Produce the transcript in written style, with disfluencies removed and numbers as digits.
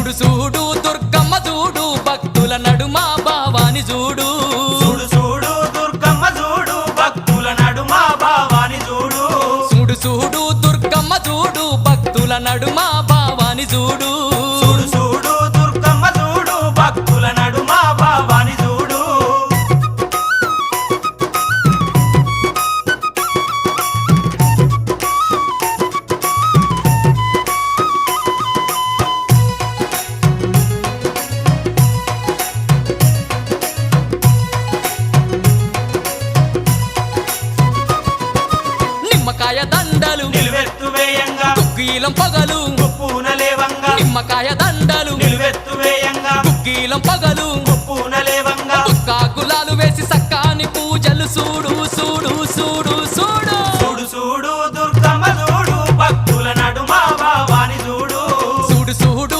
చూడు చూడు దుర్గమ్మ చూడు భక్తుల నడుమ భావాని చూడు చూడు చూడు దుర్గమ్మ చూడు భక్తుల నడుమ భావాని చూడు చూడు చూడు దుర్గమ్మ చూడు భక్తుల నడుమ భావాని చూడు చూడు చూడు దుర్గమ్మ చూడు భక్తుల నడుమ భావాని చూడు నిమ్మకాయ దండలు నిలువెత్తు వేయంగా కుక్కీలం పగలు పూనలేవంగా నిమ్మకాయ దండలు నిలువెత్తు వేయంగా కుక్కీలం పగలు